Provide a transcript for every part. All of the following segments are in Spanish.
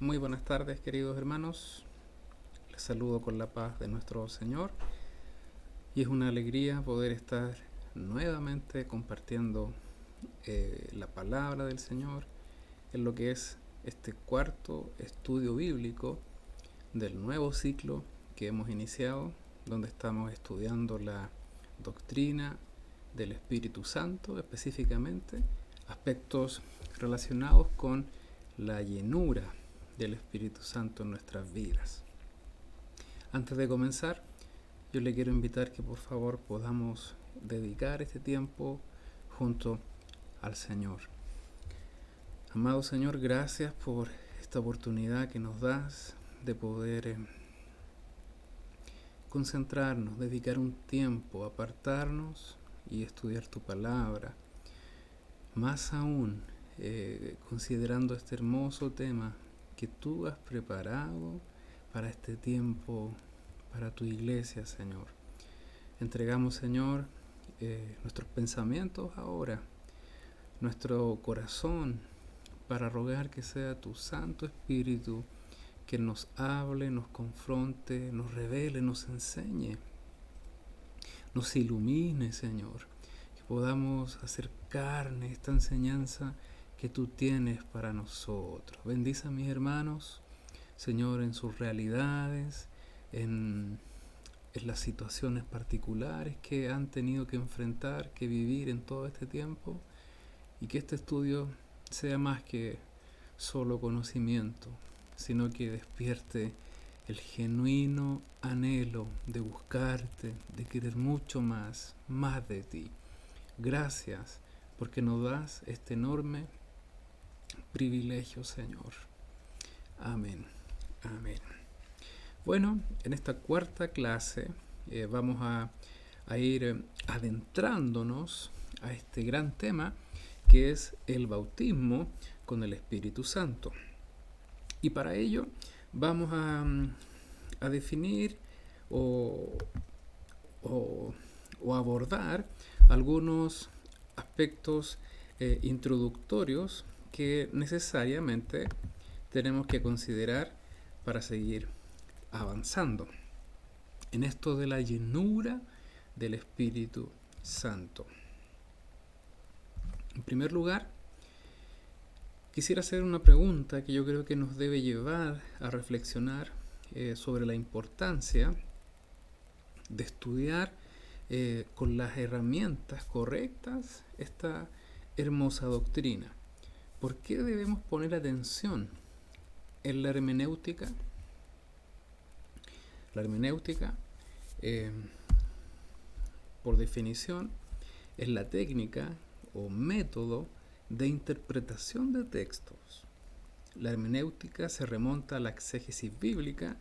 Muy buenas tardes, queridos hermanos. Les saludo con la paz de nuestro Señor y es una alegría poder estar nuevamente compartiendo la palabra del Señor en lo que es este cuarto estudio bíblico del nuevo ciclo que hemos iniciado, donde estamos estudiando la doctrina del Espíritu Santo, específicamente aspectos relacionados con la llenura del Espíritu Santo en nuestras vidas. Antes de comenzar, yo le quiero invitar que por favor podamos dedicar este tiempo junto al Señor. Amado Señor, gracias por esta oportunidad que nos das de poder concentrarnos, dedicar un tiempo, apartarnos y estudiar tu palabra. Más aún, considerando este hermoso tema que tú has preparado para este tiempo, para tu iglesia, Señor. Entregamos, Señor, nuestros pensamientos ahora, nuestro corazón, para rogar que sea tu Santo Espíritu que nos hable, nos confronte, nos revele, nos enseñe, nos ilumine, Señor, que podamos hacer carne esta enseñanza que tú tienes para nosotros. Bendice a mis hermanos, Señor, en sus realidades, en las situaciones particulares que han tenido que enfrentar, que vivir en todo este tiempo, y que este estudio sea más que solo conocimiento, sino que despierte el genuino anhelo de buscarte, de querer mucho más de ti. Gracias porque nos das este enorme privilegio, Señor. Amén. Amén. Bueno, en esta cuarta clase vamos a ir adentrándonos a este gran tema que es el bautismo con el Espíritu Santo. Y para ello vamos a definir o abordar algunos aspectos introductorios que necesariamente tenemos que considerar para seguir avanzando en esto de la llenura del Espíritu Santo. En primer lugar, quisiera hacer una pregunta que yo creo que nos debe llevar a reflexionar sobre la importancia de estudiar con las herramientas correctas esta hermosa doctrina. ¿Por qué debemos poner atención en la hermenéutica? La hermenéutica, por definición, es la técnica o método de interpretación de textos. La hermenéutica se remonta a la exégesis bíblica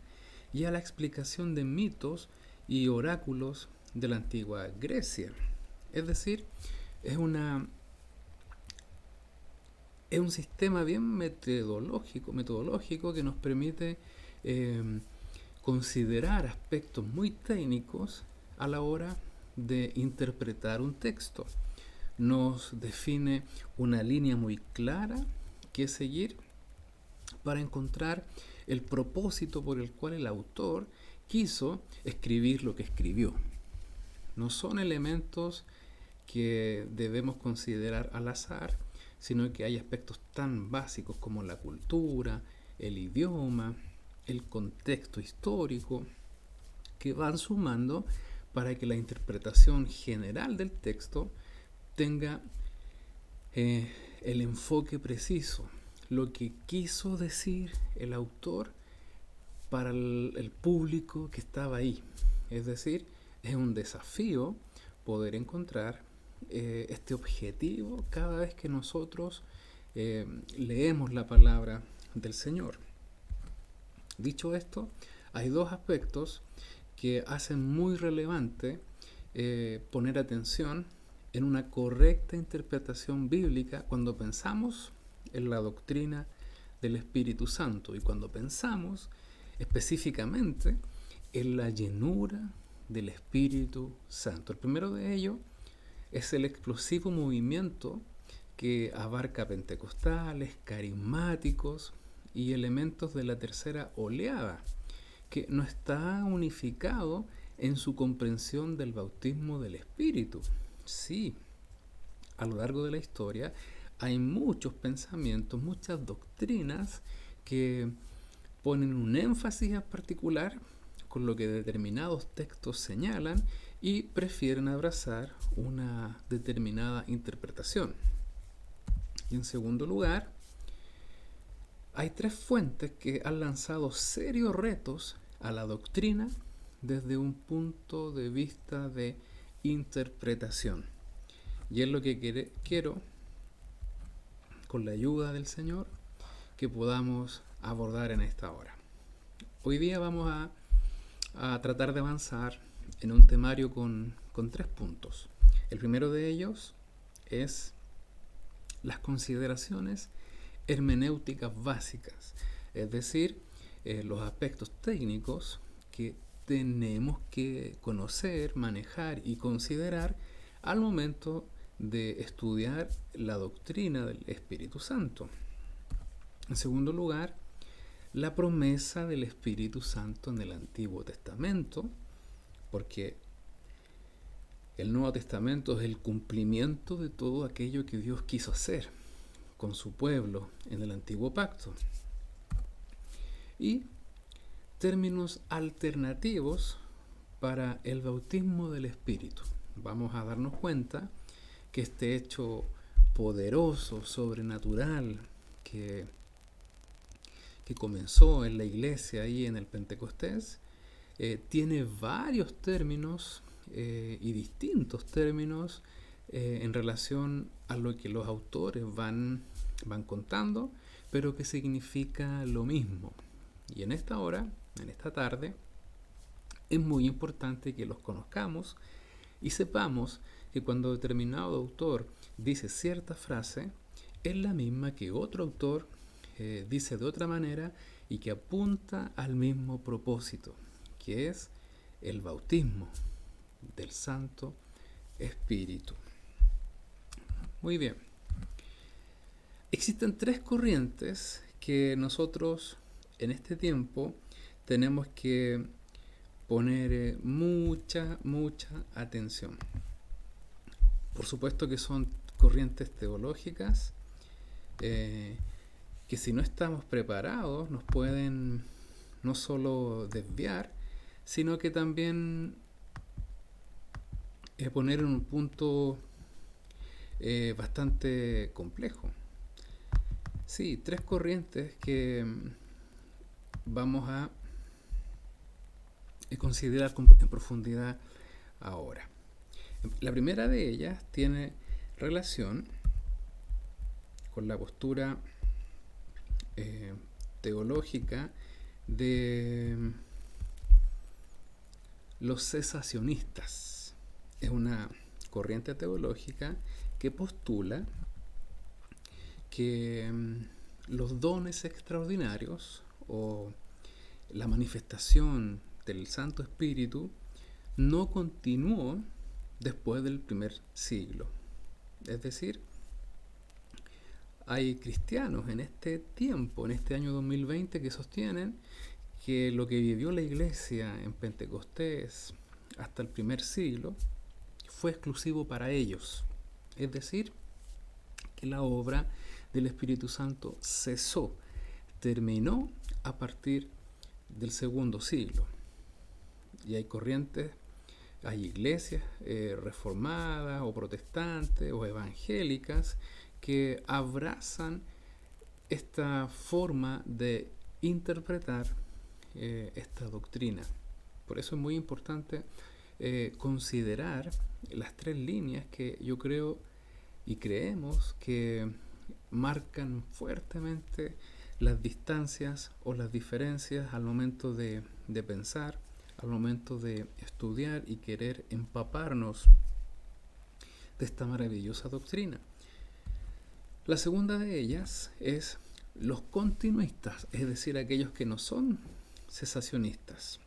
y a la explicación de mitos y oráculos de la antigua Grecia. Es decir, es un sistema bien metodológico que nos permite considerar aspectos muy técnicos a la hora de interpretar un texto. Nos define una línea muy clara que seguir para encontrar el propósito por el cual el autor quiso escribir lo que escribió. No son elementos que debemos considerar al azar, sino que hay aspectos tan básicos como la cultura, el idioma, el contexto histórico, que van sumando para que la interpretación general del texto tenga el enfoque preciso, lo que quiso decir el autor para el público que estaba ahí. Es decir, es un desafío poder encontrar este objetivo cada vez que nosotros leemos la palabra del Señor. Dicho esto, hay dos aspectos que hacen muy relevante poner atención en una correcta interpretación bíblica cuando pensamos en la doctrina del Espíritu Santo y cuando pensamos específicamente en la llenura del Espíritu Santo. El primero de ellos es el explosivo movimiento que abarca pentecostales, carismáticos y elementos de la tercera oleada, que no está unificado en su comprensión del bautismo del Espíritu. Sí, a lo largo de la historia hay muchos pensamientos, muchas doctrinas que ponen un énfasis particular con lo que determinados textos señalan y prefieren abrazar una determinada interpretación. Y en segundo lugar, hay tres fuentes que han lanzado serios retos a la doctrina desde un punto de vista de interpretación. Y es lo que quiero, con la ayuda del Señor, que podamos abordar en esta hora. Hoy día vamos a tratar de avanzar en un temario con 3 puntos. El primero de ellos es las consideraciones hermenéuticas básicas, es decir, los aspectos técnicos que tenemos que conocer, manejar y considerar al momento de estudiar la doctrina del Espíritu Santo. En segundo lugar, la promesa del Espíritu Santo en el Antiguo Testamento, porque el Nuevo Testamento es el cumplimiento de todo aquello que Dios quiso hacer con su pueblo en el Antiguo Pacto. Y términos alternativos para el bautismo del Espíritu. Vamos a darnos cuenta que este hecho poderoso, sobrenatural, que comenzó en la iglesia y en el Pentecostés, tiene varios términos y distintos términos en relación a lo que los autores van contando, pero que significa lo mismo. Y en esta hora, en esta tarde, es muy importante que los conozcamos y sepamos que cuando determinado autor dice cierta frase, es la misma que otro autor dice de otra manera y que apunta al mismo propósito, que es el bautismo del Santo Espíritu. Muy bien. Existen 3 corrientes que nosotros en este tiempo tenemos que poner mucha atención. Por supuesto que son corrientes teológicas que si no estamos preparados nos pueden no solo desviar, sino que también poner en un punto bastante complejo. Sí, 3 corrientes que vamos a considerar en profundidad ahora. La primera de ellas tiene relación con la postura teológica de los cesacionistas. Es una corriente teológica que postula que los dones extraordinarios o la manifestación del Santo Espíritu no continuó después del primer siglo. Es decir, hay cristianos en este tiempo, en este año 2020, que sostienen que lo que vivió la iglesia en Pentecostés hasta el primer siglo fue exclusivo para ellos. Es decir, que la obra del Espíritu Santo cesó, terminó a partir del segundo siglo. Y hay corrientes, hay iglesias reformadas o protestantes o evangélicas que abrazan esta forma de interpretar esta doctrina. Por eso es muy importante considerar las 3 líneas que yo creo y creemos que marcan fuertemente las distancias o las diferencias al momento de pensar, al momento de estudiar y querer empaparnos de esta maravillosa doctrina. La segunda de ellas es los continuistas, es decir, aquellos que no son cesacionistas.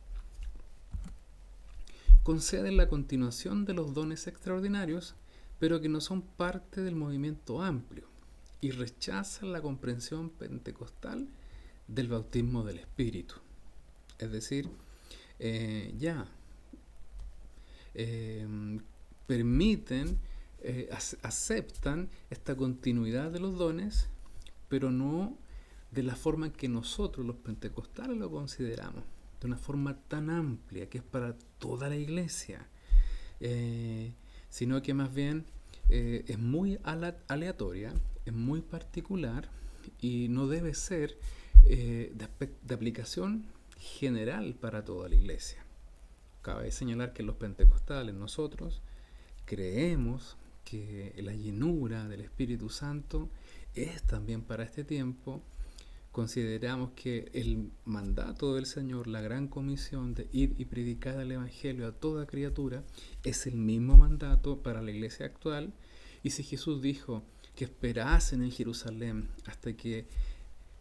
Conceden la continuación de los dones extraordinarios, pero que no son parte del movimiento amplio, y rechazan la comprensión pentecostal del bautismo del Espíritu. Es decir, ya permiten, aceptan esta continuidad de los dones, pero no de la forma en que nosotros los pentecostales lo consideramos, de una forma tan amplia que es para toda la iglesia, sino que más bien es muy aleatoria, es muy particular y no debe ser de aplicación general para toda la iglesia. Cabe señalar que los pentecostales, nosotros creemos que la llenura del Espíritu Santo es también para este tiempo. Consideramos que el mandato del Señor, la gran comisión de ir y predicar el Evangelio a toda criatura, es el mismo mandato para la iglesia actual. Y si Jesús dijo que esperasen en Jerusalén hasta que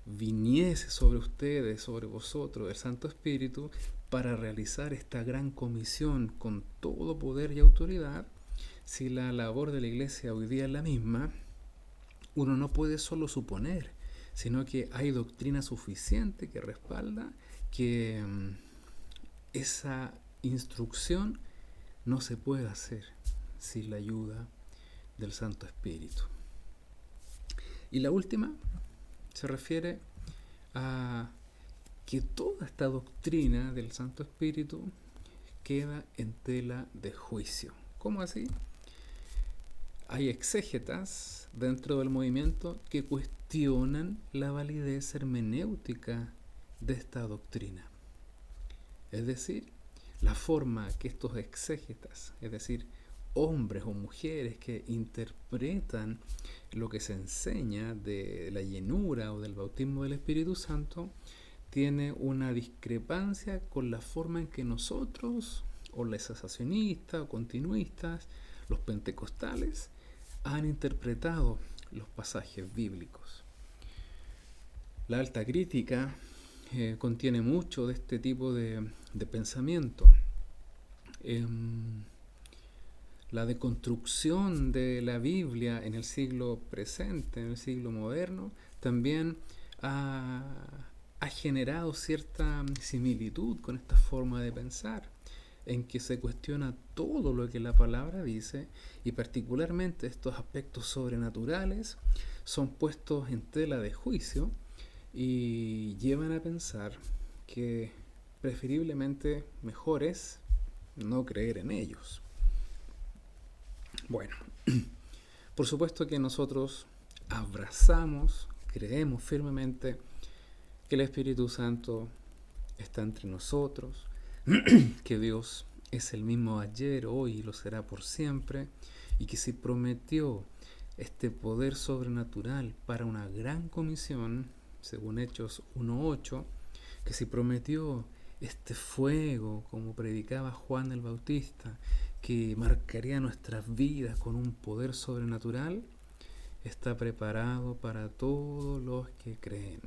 viniese sobre ustedes, sobre vosotros, el Santo Espíritu, para realizar esta gran comisión con todo poder y autoridad, si la labor de la iglesia hoy día es la misma, uno no puede solo suponer, sino que hay doctrina suficiente que respalda que esa instrucción no se puede hacer sin la ayuda del Santo Espíritu. Y la última se refiere a que toda esta doctrina del Santo Espíritu queda en tela de juicio. ¿Cómo así? Hay exégetas dentro del movimiento que cuestionan la validez hermenéutica de esta doctrina. Es decir, la forma que estos exégetas, es decir, hombres o mujeres que interpretan lo que se enseña de la llenura o del bautismo del Espíritu Santo, tiene una discrepancia con la forma en que nosotros, o los cesacionistas o continuistas, los pentecostales, han interpretado los pasajes bíblicos. La alta crítica contiene mucho de este tipo de pensamiento. La deconstrucción de la Biblia en el siglo presente, en el siglo moderno, también ha generado cierta similitud con esta forma de pensar, en que se cuestiona todo lo que la palabra dice, y particularmente estos aspectos sobrenaturales son puestos en tela de juicio y llevan a pensar que preferiblemente mejor es no creer en ellos. Bueno, por supuesto que nosotros abrazamos, creemos firmemente que el Espíritu Santo está entre nosotros, que Dios es el mismo ayer, hoy y lo será por siempre, y que si prometió este poder sobrenatural para una gran comisión, según Hechos 1:8, que si prometió este fuego, como predicaba Juan el Bautista, que marcaría nuestras vidas con un poder sobrenatural, está preparado para todos los que creen.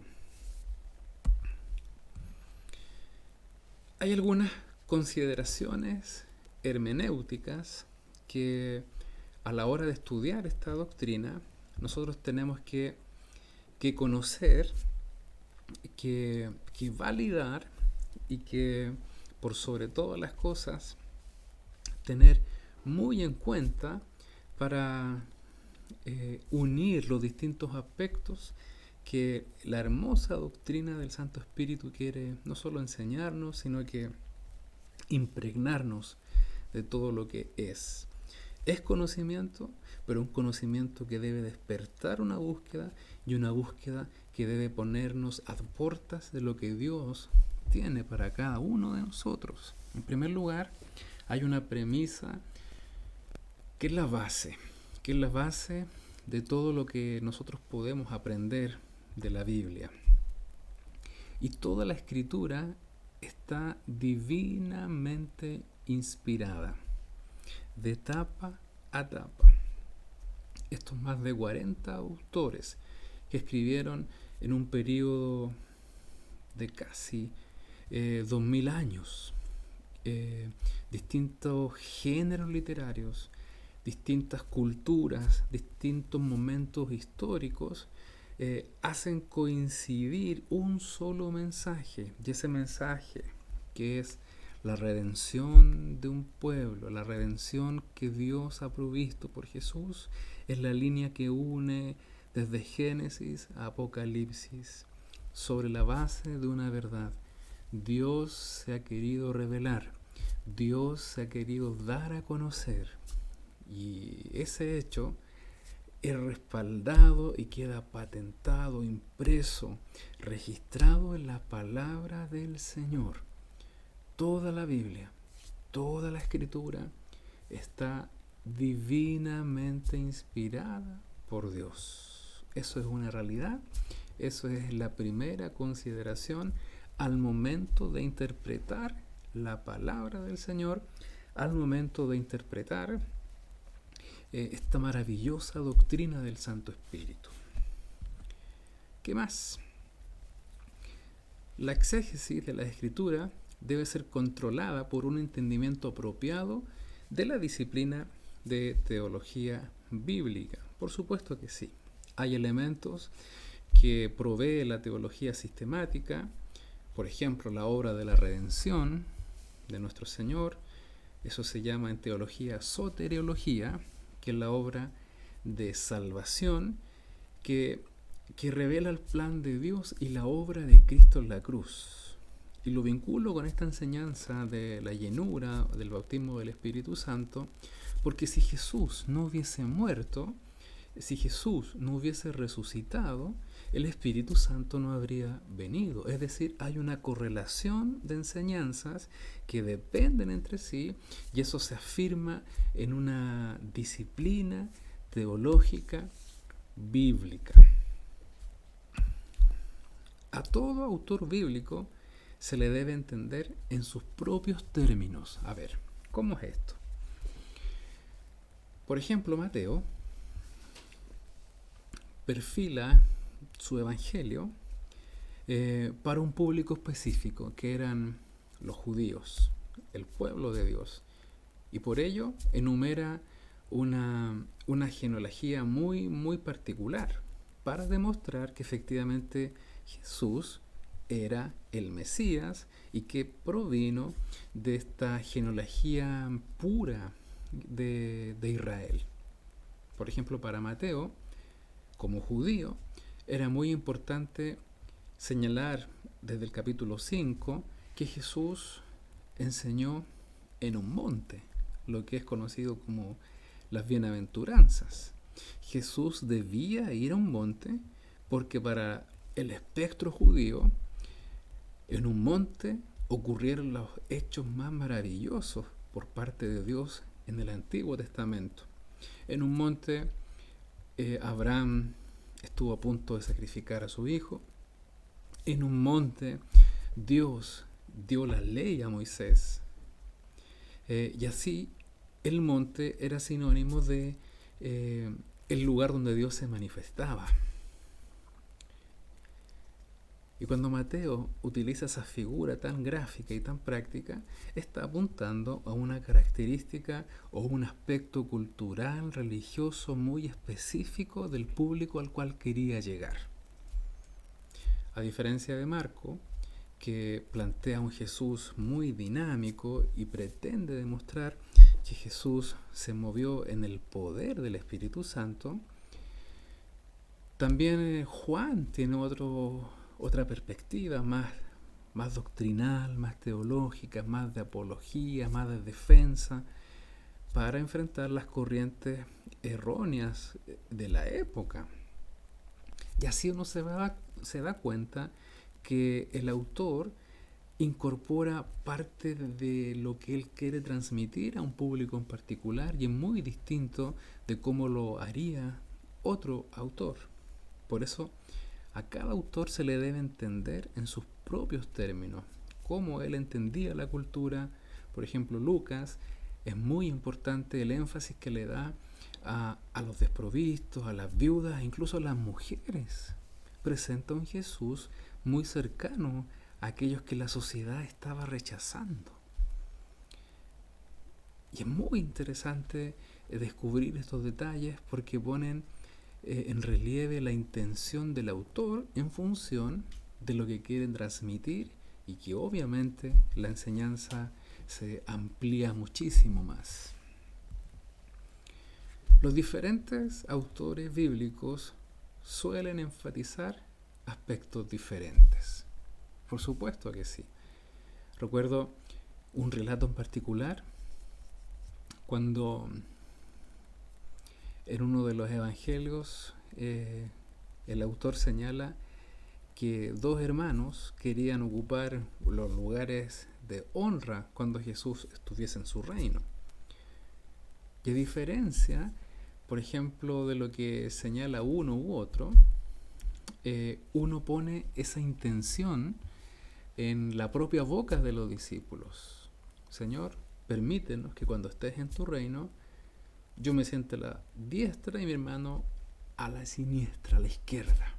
Hay algunas consideraciones hermenéuticas que a la hora de estudiar esta doctrina nosotros tenemos que conocer, que validar y que por sobre todas las cosas tener muy en cuenta para unir los distintos aspectos que la hermosa doctrina del Santo Espíritu quiere no solo enseñarnos, sino que impregnarnos de todo lo que es. Es conocimiento, pero un conocimiento que debe despertar una búsqueda, y una búsqueda que debe ponernos a portas de lo que Dios tiene para cada uno de nosotros. En primer lugar, hay una premisa que es la base de todo lo que nosotros podemos aprender de la Biblia. Y toda la Escritura está divinamente inspirada, de tapa a tapa. Estos más de 40 autores que escribieron en un periodo de casi 2000 años, distintos géneros literarios, distintas culturas, distintos momentos históricos, hacen coincidir un solo mensaje, y ese mensaje que es la redención de un pueblo, la redención que Dios ha provisto por Jesús, es la línea que une desde Génesis a Apocalipsis, sobre la base de una verdad. Dios se ha querido revelar, Dios se ha querido dar a conocer, y ese hecho es respaldado y queda patentado, impreso, registrado en la palabra del Señor. Toda la Biblia, toda la Escritura está divinamente inspirada por Dios. Eso es una realidad, eso es la primera consideración al momento de interpretar la palabra del Señor, al momento de interpretar esta maravillosa doctrina del Santo Espíritu. ¿Qué más? La exégesis de la Escritura debe ser controlada por un entendimiento apropiado de la disciplina de teología bíblica. Por supuesto que sí. Hay elementos que provee la teología sistemática, por ejemplo, la obra de la redención de nuestro Señor. Eso se llama en teología soteriología, que es la obra de salvación que revela el plan de Dios y la obra de Cristo en la cruz. Y lo vinculo con esta enseñanza de la llenura, del bautismo del Espíritu Santo, porque si Jesús no hubiese muerto, si Jesús no hubiese resucitado, el Espíritu Santo no habría venido. Es decir, hay una correlación de enseñanzas que dependen entre sí, y eso se afirma en una disciplina teológica bíblica. A todo autor bíblico se le debe entender en sus propios términos. A ver, ¿cómo es esto? Por ejemplo, Mateo perfila su evangelio para un público específico, que eran los judíos, el pueblo de Dios, y por ello enumera una genealogía muy particular para demostrar que efectivamente Jesús era el Mesías y que provino de esta genealogía pura de Israel. Por ejemplo, para Mateo, como judío, era muy importante señalar desde el capítulo 5 que Jesús enseñó en un monte, lo que es conocido como las bienaventuranzas. Jesús debía ir a un monte porque para el espectro judío, en un monte ocurrieron los hechos más maravillosos por parte de Dios en el Antiguo Testamento. En un monte Abraham estuvo a punto de sacrificar a su hijo. En un monte Dios dio la ley a Moisés. Y así el monte era sinónimo de el lugar donde Dios se manifestaba. Y cuando Mateo utiliza esa figura tan gráfica y tan práctica, está apuntando a una característica o un aspecto cultural, religioso muy específico del público al cual quería llegar. A diferencia de Marco, que plantea un Jesús muy dinámico y pretende demostrar que Jesús se movió en el poder del Espíritu Santo, también Juan tiene otra perspectiva más doctrinal, más teológica, más de apología, más de defensa, para enfrentar las corrientes erróneas de la época. Y así uno se da cuenta que el autor incorpora parte de lo que él quiere transmitir a un público en particular, y es muy distinto de cómo lo haría otro autor. Por eso a cada autor se le debe entender en sus propios términos, cómo él entendía la cultura. Por ejemplo, Lucas, es muy importante el énfasis que le da a los desprovistos, a las viudas, incluso a las mujeres. Presenta un Jesús muy cercano a aquellos que la sociedad estaba rechazando. Y es muy interesante descubrir estos detalles porque ponen en relieve la intención del autor en función de lo que quieren transmitir, y que obviamente la enseñanza se amplía muchísimo más. Los diferentes autores bíblicos suelen enfatizar aspectos diferentes. Por supuesto que sí. Recuerdo un relato en particular cuando en uno de los evangelios el autor señala que dos hermanos querían ocupar los lugares de honra cuando Jesús estuviese en su reino. Y a diferencia, por ejemplo, de lo que señala uno u otro, uno pone esa intención en la propia boca de los discípulos. Señor, permítenos que cuando estés en tu reino, yo me siente a la diestra y mi hermano a la siniestra, a la izquierda.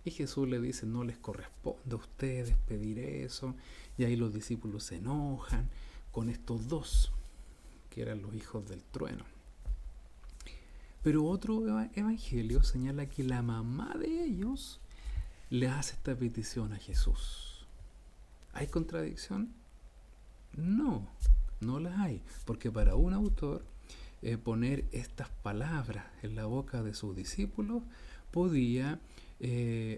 Y Jesús le dice, no les corresponde a ustedes pedir eso. Y ahí los discípulos se enojan con estos dos, que eran los hijos del trueno. Pero otro evangelio señala que la mamá de ellos le hace esta petición a Jesús. ¿Hay contradicción? No, no la hay. Porque para un autor, poner estas palabras en la boca de sus discípulos podía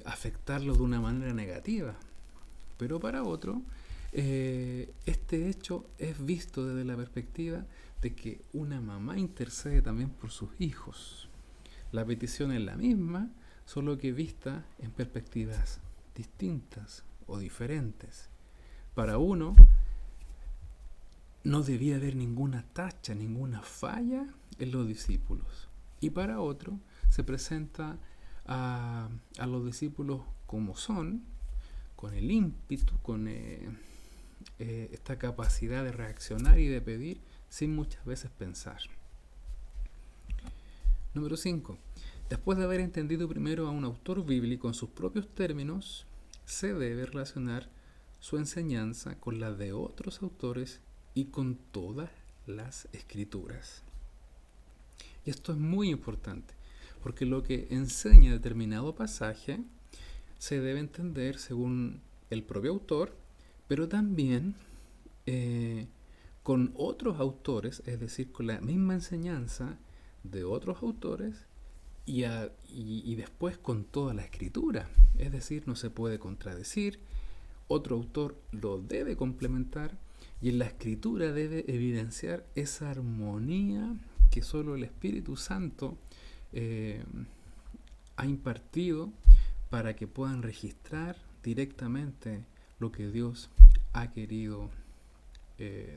afectarlo de una manera negativa. Pero para otro, este hecho es visto desde la perspectiva de que una mamá intercede también por sus hijos. La petición es la misma, solo que vista en perspectivas distintas o diferentes. Para uno, no debía haber ninguna tacha, ninguna falla en los discípulos. Y para otro, se presenta a los discípulos como son, con el ímpetu, con esta capacidad de reaccionar y de pedir sin muchas veces pensar. Número 5. Después de haber entendido primero a un autor bíblico en sus propios términos, se debe relacionar su enseñanza con la de otros autores y con todas las escrituras. Y esto es muy importante, porque lo que enseña determinado pasaje se debe entender según el propio autor, pero también con otros autores, es decir, con la misma enseñanza de otros autores y después con toda la escritura. Es decir, no se puede contradecir, otro autor lo debe complementar y en la escritura debe evidenciar esa armonía que solo el Espíritu Santo ha impartido para que puedan registrar directamente lo que Dios ha querido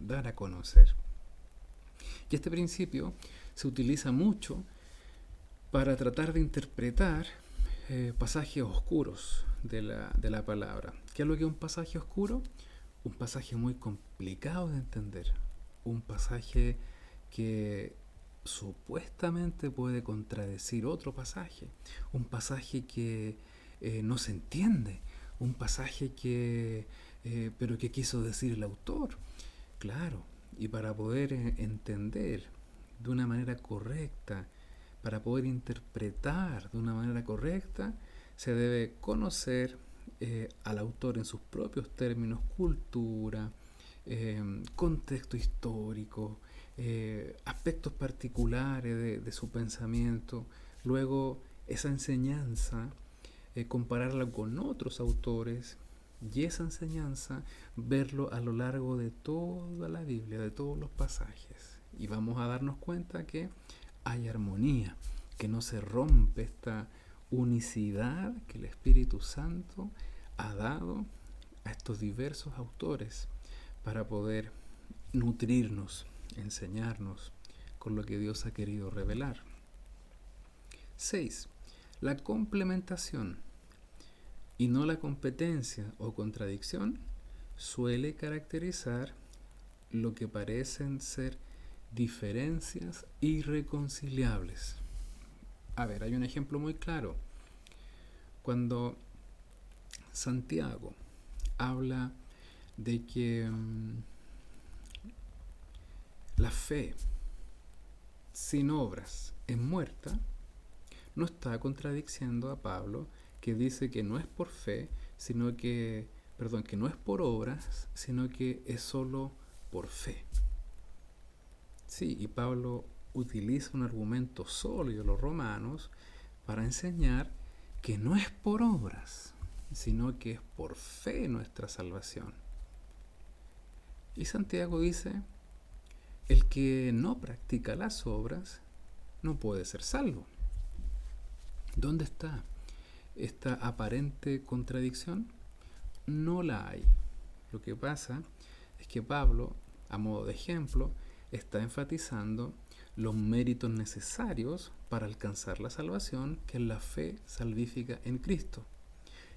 dar a conocer. Y este principio se utiliza mucho para tratar de interpretar pasajes oscuros de la palabra. ¿Qué es lo que es un pasaje oscuro? Un pasaje muy complicado de entender, un pasaje que supuestamente puede contradecir otro pasaje, un pasaje que no se entiende, un pasaje que pero ¿qué quiso decir el autor? Claro, y para poder entender de una manera correcta, para poder interpretar de una manera correcta, se debe conocer al autor en sus propios términos, cultura, contexto histórico, aspectos particulares de su pensamiento, luego esa enseñanza, compararla con otros autores y esa enseñanza verlo a lo largo de toda la Biblia, de todos los pasajes. Y vamos a darnos cuenta que hay armonía, que no se rompe esta unicidad que el Espíritu Santo ha dado a estos diversos autores para poder nutrirnos, enseñarnos con lo que Dios ha querido revelar. 6. La complementación y no la competencia o contradicción suele caracterizar lo que parecen ser diferencias irreconciliables. A ver, hay un ejemplo muy claro. Cuando Santiago habla de que la fe sin obras es muerta, no está contradiciendo a Pablo, que dice que no es por fe, sino que, perdón, que no es por obras, sino que es solo por fe. Sí, y Pablo utiliza un argumento sólido de los romanos para enseñar que no es por obras, sino que es por fe nuestra salvación. Y Santiago dice, el que no practica las obras no puede ser salvo. ¿Dónde está esta aparente contradicción? No la hay. Lo que pasa es que Pablo, a modo de ejemplo, está enfatizando los méritos necesarios para alcanzar la salvación, que es la fe salvífica en Cristo.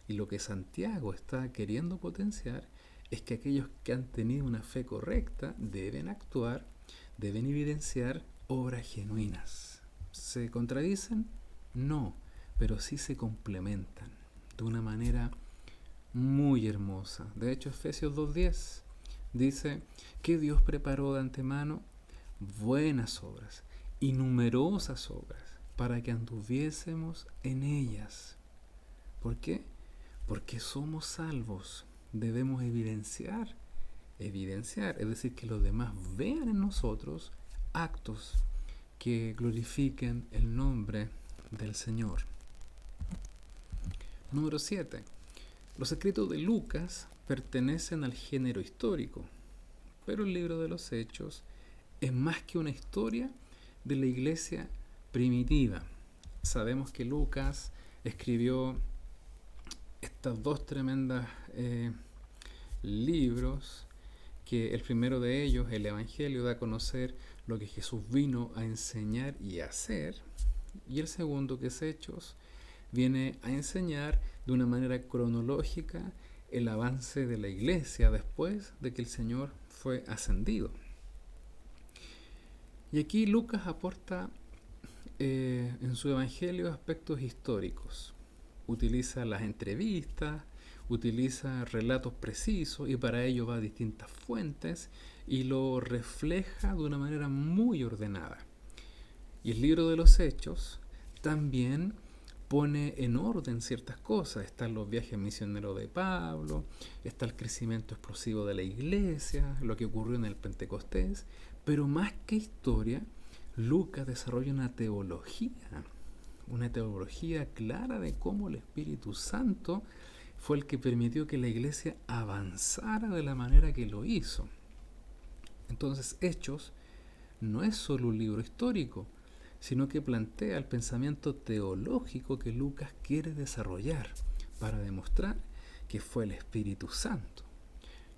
Y lo que Santiago está queriendo potenciar es que aquellos que han tenido una fe correcta deben actuar, deben evidenciar obras genuinas. ¿Se contradicen? No, pero sí se complementan de una manera muy hermosa. De hecho, Efesios 2:10 dice que Dios preparó de antemano buenas obras y numerosas obras para que anduviésemos en ellas. ¿Por qué? Porque somos salvos. Debemos evidenciar, es decir, que los demás vean en nosotros actos que glorifiquen el nombre del Señor. Número 7. Los escritos de Lucas pertenecen al género histórico, pero el libro de los Hechos es más que una historia de la iglesia primitiva. Sabemos que Lucas escribió estos dos tremendos libros, que el primero de ellos, el Evangelio, da a conocer lo que Jesús vino a enseñar y a hacer, y el segundo, que es Hechos, viene a enseñar de una manera cronológica el avance de la iglesia después de que el Señor fue ascendido. Y aquí Lucas aporta en su evangelio aspectos históricos. Utiliza las entrevistas, utiliza relatos precisos y para ello va a distintas fuentes y lo refleja de una manera muy ordenada. Y el libro de los Hechos también pone en orden ciertas cosas. Están los viajes misioneros de Pablo, está el crecimiento explosivo de la iglesia, lo que ocurrió en el Pentecostés, pero más que historia, Lucas desarrolla una teología clara de cómo el Espíritu Santo fue el que permitió que la iglesia avanzara de la manera que lo hizo. Entonces, Hechos no es solo un libro histórico, sino que plantea el pensamiento teológico que Lucas quiere desarrollar para demostrar que fue el Espíritu Santo,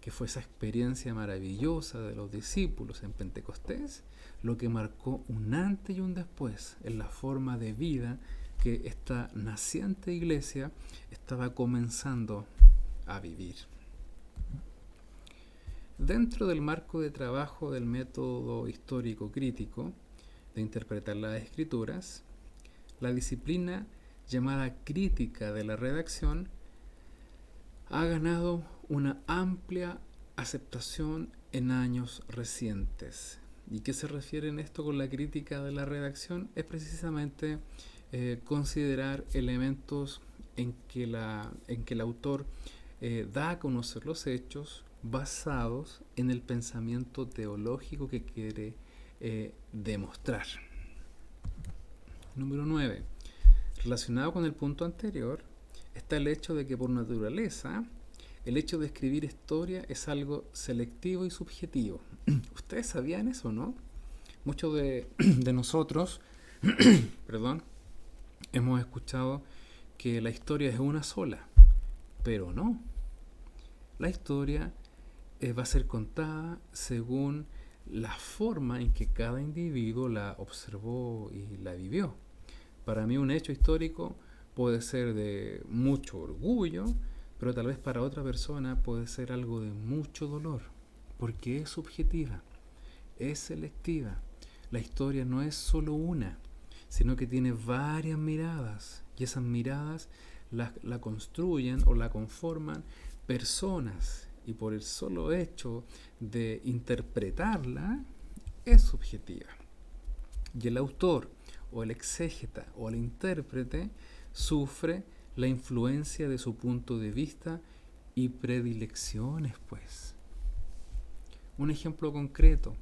que fue esa experiencia maravillosa de los discípulos en Pentecostés, lo que marcó un antes y un después en la forma de vida que esta naciente iglesia estaba comenzando a vivir. Dentro del marco de trabajo del método histórico crítico de interpretar las escrituras, la disciplina llamada crítica de la redacción ha ganado una amplia aceptación en años recientes. ¿Y qué se refiere en esto con la crítica de la redacción? Es precisamente considerar elementos en que el autor da a conocer los hechos basados en el pensamiento teológico que quiere demostrar. Número 9. Relacionado con el punto anterior está el hecho de que por naturaleza el hecho de escribir historia es algo selectivo y subjetivo. ¿Ustedes sabían eso, no? Muchos de nosotros hemos escuchado que la historia es una sola, pero no. La historia va a ser contada según la forma en que cada individuo la observó y la vivió. Para mí un hecho histórico puede ser de mucho orgullo, pero tal vez para otra persona puede ser algo de mucho dolor, porque es subjetiva, es selectiva. La historia no es solo una, sino que tiene varias miradas, y esas miradas la construyen o la conforman personas, y por el solo hecho de interpretarla es subjetiva. Y el autor o el exégeta o el intérprete sufre la influencia de su punto de vista y predilecciones, pues. Un ejemplo concreto,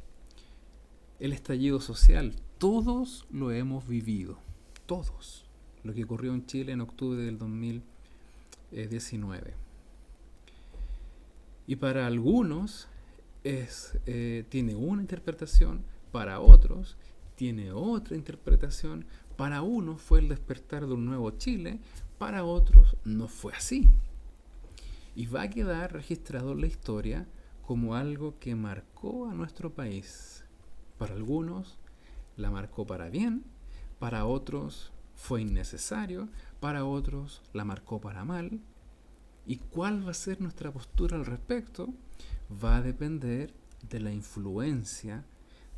el estallido social. Todos lo hemos vivido, todos. Lo que ocurrió en Chile en octubre del 2019. Y para algunos tiene una interpretación, para otros tiene otra interpretación, para unos fue el despertar de un nuevo Chile, para otros no fue así. Y va a quedar registrado en la historia como algo que marcó a nuestro país. Para algunos la marcó para bien, para otros fue innecesario, para otros la marcó para mal. ¿Y cuál va a ser nuestra postura al respecto? Va a depender de la influencia,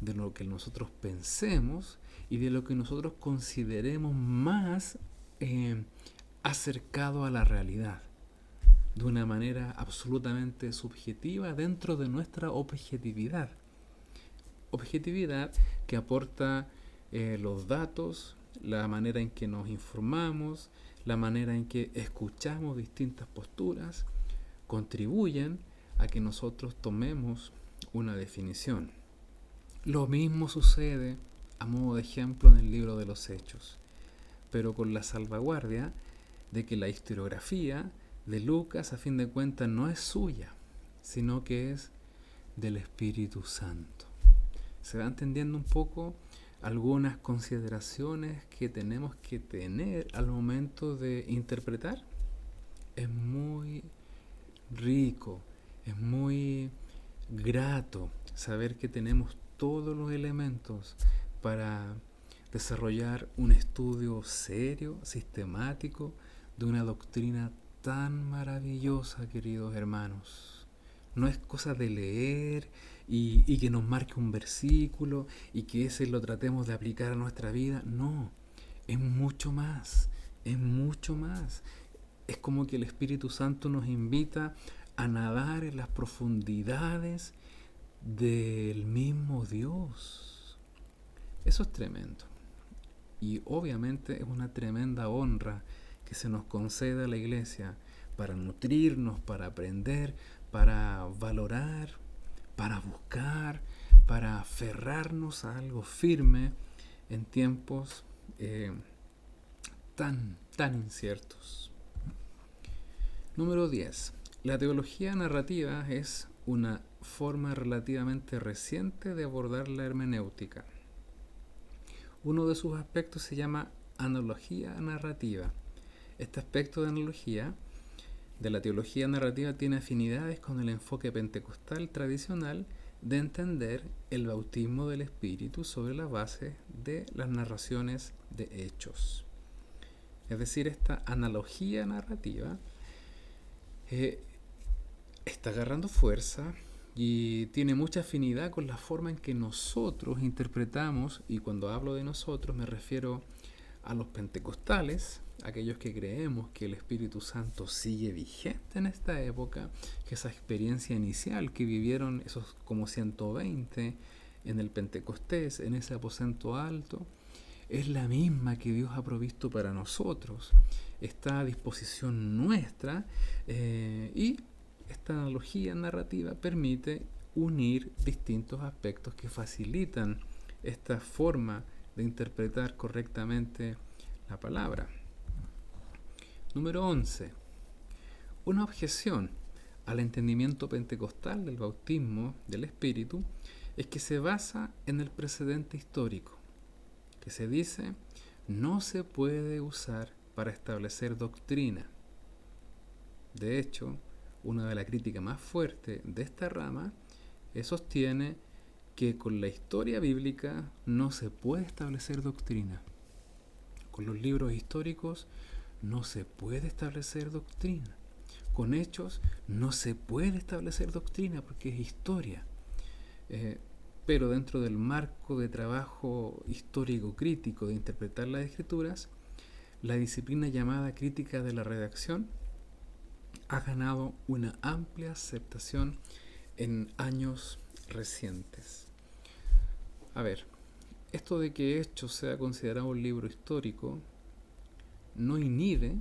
de lo que nosotros pensemos y de lo que nosotros consideremos más acercado a la realidad, de una manera absolutamente subjetiva dentro de nuestra objetividad. Objetividad que aporta los datos, la manera en que nos informamos, la manera en que escuchamos distintas posturas, contribuyen a que nosotros tomemos una definición. Lo mismo sucede, a modo de ejemplo, en el libro de los Hechos, pero con la salvaguardia de que la historiografía de Lucas, a fin de cuentas, no es suya, sino que es del Espíritu Santo. ¿Se va entendiendo un poco algunas consideraciones que tenemos que tener al momento de interpretar? Es muy rico, es muy grato saber que tenemos todos los elementos para desarrollar un estudio serio, sistemático, de una doctrina tan maravillosa, queridos hermanos. No es cosa de leer y que nos marque un versículo y que ese lo tratemos de aplicar a nuestra vida. No, es mucho más, es mucho más. Es como que el Espíritu Santo nos invita a nadar en las profundidades del mismo Dios. Eso es tremendo. Y obviamente es una tremenda honra que se nos concede a la Iglesia para nutrirnos, para aprender, para valorar, para buscar, para aferrarnos a algo firme en tiempos tan inciertos. Número 10. La teología narrativa es una forma relativamente reciente de abordar la hermenéutica. Uno de sus aspectos se llama analogía narrativa. Este aspecto de analogía de la teología narrativa tiene afinidades con el enfoque pentecostal tradicional de entender el bautismo del Espíritu sobre la base de las narraciones de hechos. Es decir, esta analogía narrativa está agarrando fuerza y tiene mucha afinidad con la forma en que nosotros interpretamos, y cuando hablo de nosotros me refiero a los pentecostales, aquellos que creemos que el Espíritu Santo sigue vigente en esta época, que esa experiencia inicial que vivieron esos como 120 en el Pentecostés, en ese aposento alto, es la misma que Dios ha provisto para nosotros, está a disposición nuestra, y esta analogía narrativa permite unir distintos aspectos que facilitan esta forma de interpretar correctamente la palabra. Número 11. Una objeción al entendimiento pentecostal del bautismo del Espíritu es que se basa en el precedente histórico, que se dice no se puede usar para establecer doctrina. De hecho, una de las críticas más fuertes de esta rama sostiene que con la historia bíblica no se puede establecer doctrina. Con los libros históricos no se puede establecer doctrina. Con hechos no se puede establecer doctrina porque es historia. Pero dentro del marco de trabajo histórico crítico de interpretar las escrituras, la disciplina llamada crítica de la redacción ha ganado una amplia aceptación en años recientes. A ver, esto de que Hechos sea considerado un libro histórico no inhibe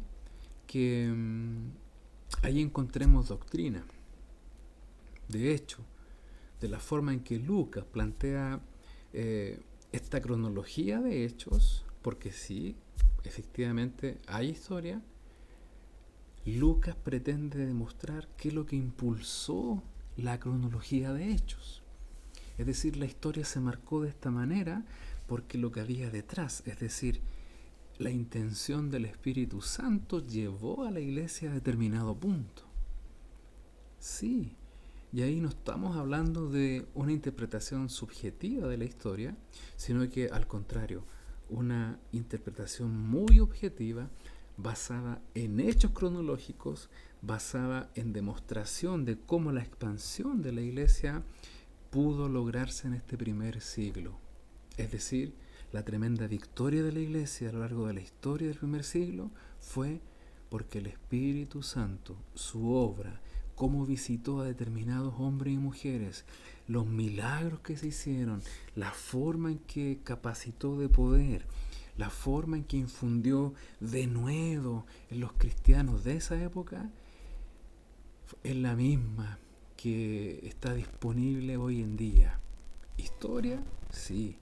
que ahí encontremos doctrina. De hecho, de la forma en que Lucas plantea esta cronología de hechos, porque sí, efectivamente hay historia, Lucas pretende demostrar qué es lo que impulsó la cronología de hechos. Es decir, la historia se marcó de esta manera porque lo que había detrás, es decir, la intención del Espíritu Santo llevó a la iglesia a determinado punto. Sí, y ahí no estamos hablando de una interpretación subjetiva de la historia, sino que al contrario, una interpretación muy objetiva, basada en hechos cronológicos, basada en demostración de cómo la expansión de la iglesia pudo lograrse en este primer siglo. Es decir, la tremenda victoria de la iglesia a lo largo de la historia del primer siglo fue porque el Espíritu Santo, su obra, cómo visitó a determinados hombres y mujeres, los milagros que se hicieron, la forma en que capacitó de poder, la forma en que infundió de nuevo en los cristianos de esa época, es la misma que está disponible hoy en día. ¿Historia? Sí,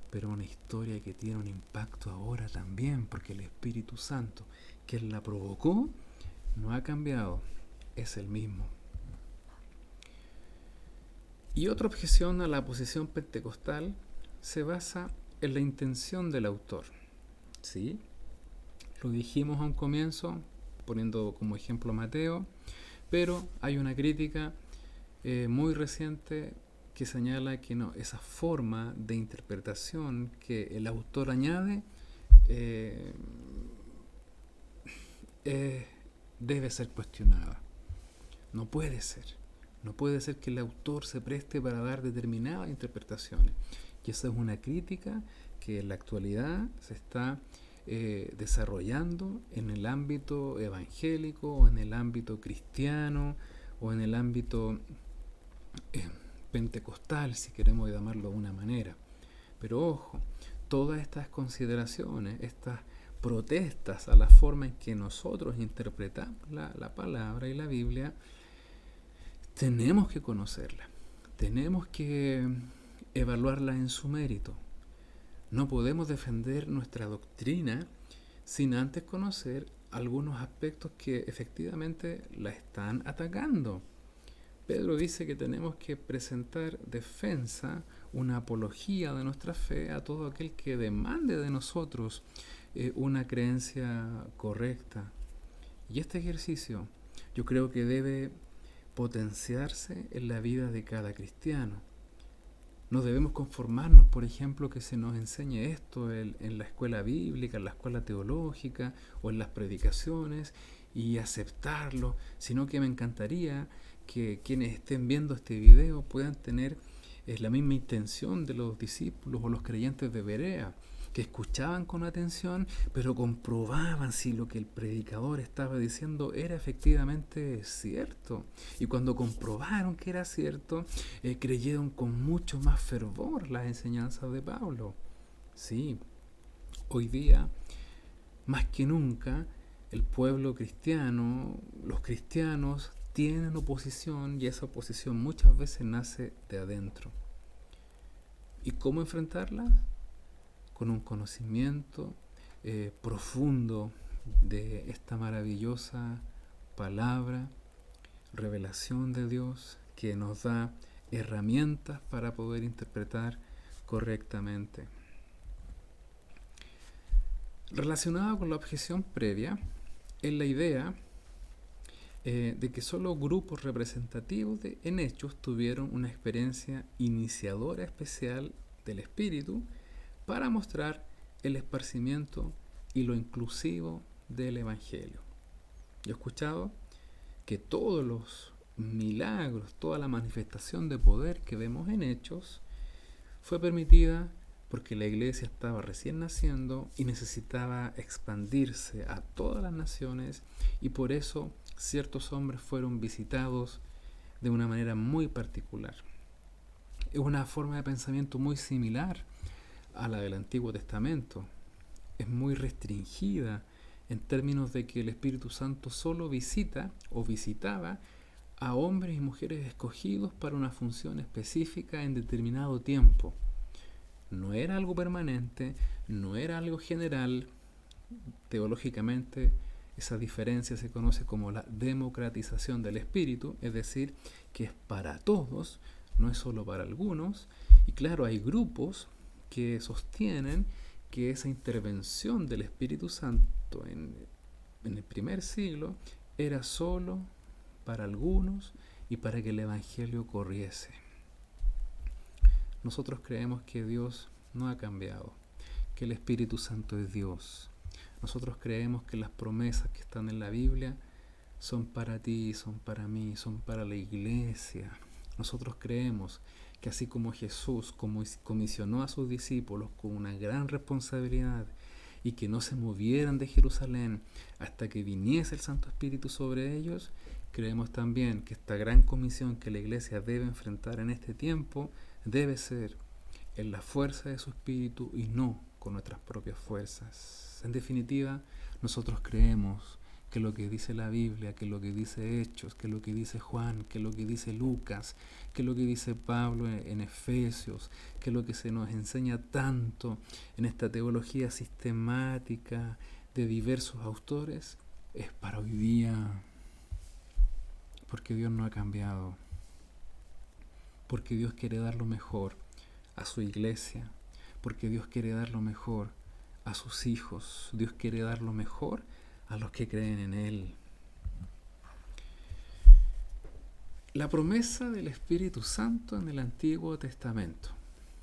pero una historia que tiene un impacto ahora también, porque el Espíritu Santo, que la provocó, no ha cambiado, es el mismo. Y otra objeción a la posición pentecostal se basa en la intención del autor. ¿Sí? Lo dijimos a un comienzo, poniendo como ejemplo Mateo, pero hay una crítica muy reciente que señala que no, esa forma de interpretación que el autor añade debe ser cuestionada. No puede ser. No puede ser que el autor se preste para dar determinadas interpretaciones. Y esa es una crítica que en la actualidad se está desarrollando en el ámbito evangélico, o en el ámbito cristiano, o en el ámbito pentecostal, si queremos llamarlo de una manera. Pero ojo, todas estas consideraciones, estas protestas a la forma en que nosotros interpretamos la palabra y la Biblia, tenemos que conocerla, tenemos que evaluarla en su mérito. No podemos defender nuestra doctrina sin antes conocer algunos aspectos que efectivamente la están atacando. Pedro dice que tenemos que presentar defensa, una apología de nuestra fe a todo aquel que demande de nosotros una creencia correcta. Y este ejercicio yo creo que debe potenciarse en la vida de cada cristiano. No debemos conformarnos, por ejemplo, que se nos enseñe esto en la escuela bíblica, en la escuela teológica o en las predicaciones y aceptarlo, sino que me encantaría que quienes estén viendo este video puedan tener la misma intención de los discípulos o los creyentes de Berea, que escuchaban con atención, pero comprobaban si lo que el predicador estaba diciendo era efectivamente cierto. Y cuando comprobaron que era cierto, creyeron con mucho más fervor las enseñanzas de Pablo. Sí, hoy día, más que nunca, el pueblo cristiano, los cristianos, tienen oposición y esa oposición muchas veces nace de adentro. ¿Y cómo enfrentarla? Con un conocimiento profundo de esta maravillosa palabra, revelación de Dios, que nos da herramientas para poder interpretar correctamente. Relacionado con la objeción previa, es la idea de que solo grupos representativos en hechos tuvieron una experiencia iniciadora especial del Espíritu para mostrar el esparcimiento y lo inclusivo del Evangelio. Yo he escuchado que todos los milagros, toda la manifestación de poder que vemos en Hechos fue permitida porque la iglesia estaba recién naciendo y necesitaba expandirse a todas las naciones, y por eso ciertos hombres fueron visitados de una manera muy particular. Es una forma de pensamiento muy similar a la del Antiguo Testamento. Es muy restringida en términos de que el Espíritu Santo solo visita o visitaba a hombres y mujeres escogidos para una función específica en determinado tiempo. No era algo permanente, no era algo general. Teológicamente, esa diferencia se conoce como la democratización del Espíritu, es decir, que es para todos, no es solo para algunos. Y claro, hay grupos que sostienen que esa intervención del Espíritu Santo en el primer siglo era solo para algunos y para que el Evangelio corriese. Nosotros creemos que Dios no ha cambiado, que el Espíritu Santo es Dios. Nosotros creemos que las promesas que están en la Biblia son para ti, son para mí, son para la iglesia. Nosotros creemos que así como Jesús comisionó a sus discípulos con una gran responsabilidad y que no se movieran de Jerusalén hasta que viniese el Santo Espíritu sobre ellos, creemos también que esta gran comisión que la iglesia debe enfrentar en este tiempo debe ser en la fuerza de su Espíritu y no con nuestras propias fuerzas. En definitiva, nosotros creemos que lo que dice la Biblia, que lo que dice Hechos, que lo que dice Juan, que lo que dice Lucas, que lo que dice Pablo en Efesios, que lo que se nos enseña tanto en esta teología sistemática de diversos autores, es para hoy día, porque Dios no ha cambiado, porque Dios quiere dar lo mejor a su iglesia, porque Dios quiere dar lo mejor a sus hijos, Dios quiere dar lo mejor a los que creen en Él. La promesa del Espíritu Santo en el Antiguo Testamento.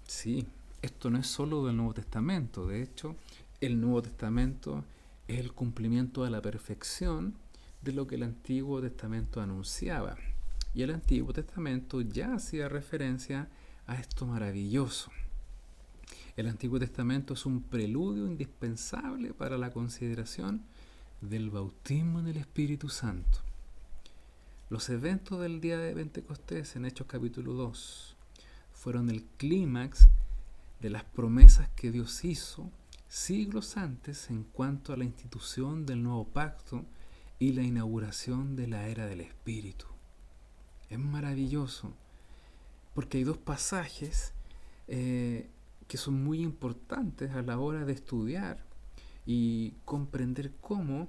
Sí, esto no es solo del Nuevo Testamento, de hecho, el Nuevo Testamento es el cumplimiento a la perfección de lo que el Antiguo Testamento anunciaba. Y el Antiguo Testamento ya hacía referencia a esto maravilloso. El Antiguo Testamento es un preludio indispensable para la consideración del bautismo en el Espíritu Santo. Los eventos del día de Pentecostés en Hechos capítulo 2 fueron el clímax de las promesas que Dios hizo siglos antes en cuanto a la institución del nuevo pacto y la inauguración de la era del Espíritu. Es maravilloso porque hay dos pasajes que son muy importantes a la hora de estudiar y comprender cómo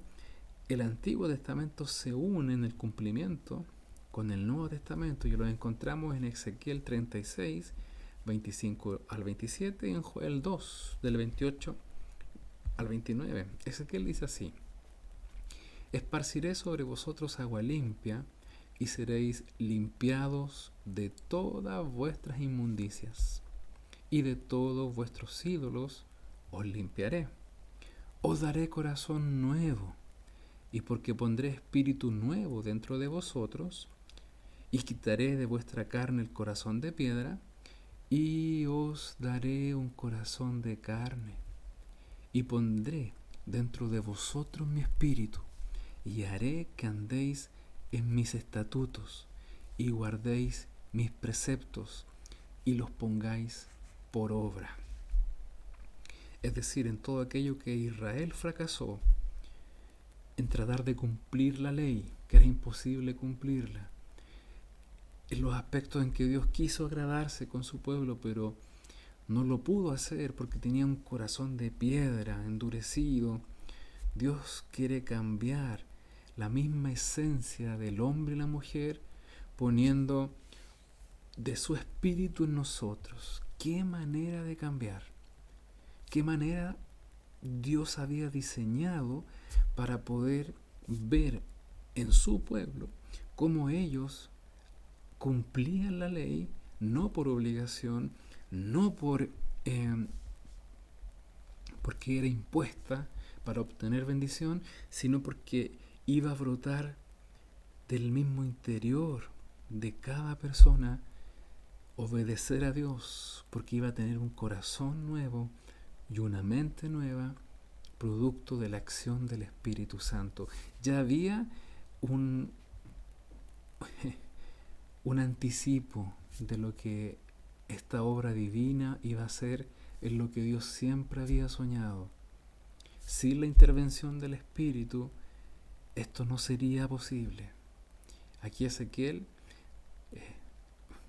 el Antiguo Testamento se une en el cumplimiento con el Nuevo Testamento, y lo encontramos en Ezequiel 36, 25 al 27, y en Joel 2, del 28 al 29. Ezequiel dice así: esparciré sobre vosotros agua limpia, y seréis limpiados de todas vuestras inmundicias, y de todos vuestros ídolos os limpiaré. Os daré corazón nuevo, y porque pondré espíritu nuevo dentro de vosotros, y quitaré de vuestra carne el corazón de piedra, y os daré un corazón de carne, y pondré dentro de vosotros mi espíritu, y haré que andéis en mis estatutos, y guardéis mis preceptos, y los pongáis por obra. Es decir, en todo aquello que Israel fracasó, en tratar de cumplir la ley, que era imposible cumplirla, en los aspectos en que Dios quiso agradarse con su pueblo, pero no lo pudo hacer porque tenía un corazón de piedra, endurecido. Dios quiere cambiar la misma esencia del hombre y la mujer, poniendo de su espíritu en nosotros. ¿Qué manera de cambiar? ¿Qué manera Dios había diseñado para poder ver en su pueblo cómo ellos cumplían la ley, no por obligación, no porque era impuesta para obtener bendición, sino porque iba a brotar del mismo interior de cada persona obedecer a Dios, porque iba a tener un corazón nuevo y una mente nueva, producto de la acción del Espíritu Santo. Ya había un anticipo de lo que esta obra divina iba a ser en lo que Dios siempre había soñado. Sin la intervención del Espíritu, esto no sería posible. Aquí Ezequiel,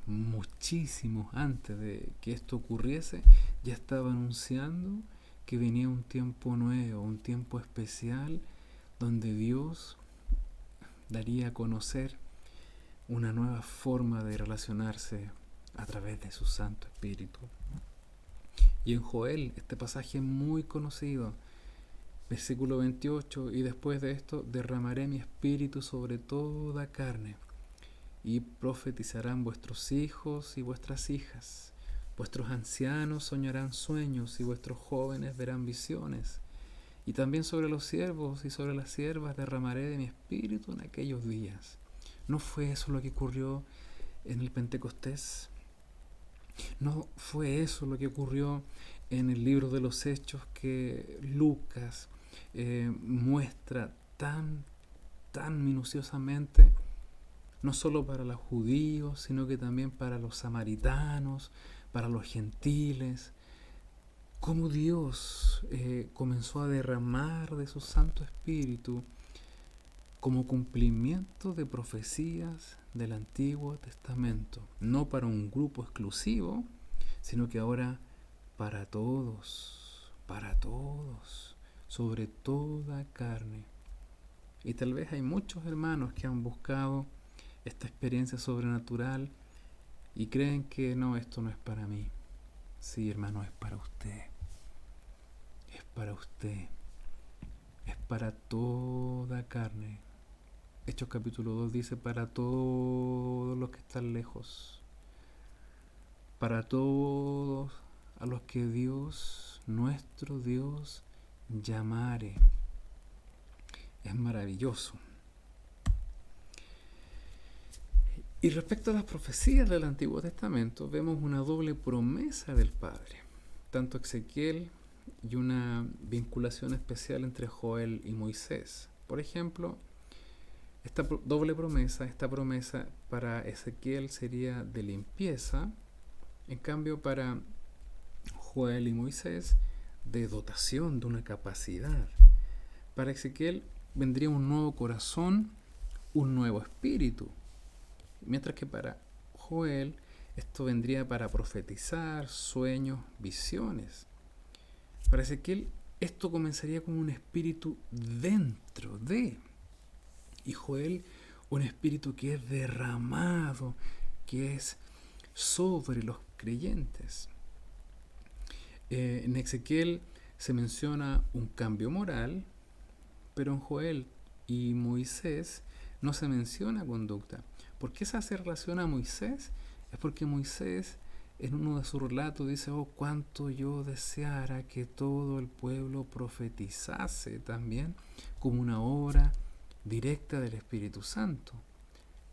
muchísimo antes de que esto ocurriese, ya estaba anunciando que venía un tiempo nuevo, un tiempo especial, donde Dios daría a conocer una nueva forma de relacionarse a través de su Santo Espíritu. Y en Joel, este pasaje es muy conocido, versículo 28, y después de esto derramaré mi espíritu sobre toda carne, y profetizarán vuestros hijos y vuestras hijas, vuestros ancianos soñarán sueños, y vuestros jóvenes verán visiones, y también sobre los siervos y sobre las siervas derramaré de mi espíritu en aquellos días. ¿No fue eso lo que ocurrió en el Pentecostés? ¿No fue eso lo que ocurrió en el libro de los Hechos que Lucas muestra tan minuciosamente, no solo para los judíos, sino que también para los samaritanos, para los gentiles? Cómo Dios comenzó a derramar de su Santo Espíritu como cumplimiento de profecías del Antiguo Testamento, no para un grupo exclusivo, sino que ahora para todos, sobre toda carne. Y tal vez hay muchos hermanos que han buscado esta experiencia sobrenatural y creen que no, esto no es para mí. Sí, hermano, es para usted. Es para usted. Es para toda carne. Hechos capítulo 2 dice: para todos los que están lejos, para todos a los que Dios, nuestro Dios, llamare. Es maravilloso. Y respecto a las profecías del Antiguo Testamento, vemos una doble promesa del Padre, tanto Ezequiel y una vinculación especial entre Joel y Moisés. Por ejemplo, esta doble promesa, esta promesa para Ezequiel sería de limpieza, en cambio para Joel y Moisés de dotación, de una capacidad. Para Ezequiel vendría un nuevo corazón, un nuevo espíritu, mientras que para Joel esto vendría para profetizar, sueños, visiones. Para Ezequiel esto comenzaría como un espíritu dentro de, y Joel un espíritu que es derramado, que es sobre los creyentes. En Ezequiel se menciona un cambio moral, pero en Joel y Moisés no se menciona conducta. ¿Por qué se hace relación a Moisés? Es porque Moisés en uno de sus relatos dice: oh, cuánto yo deseara que todo el pueblo profetizase también como una obra directa del Espíritu Santo.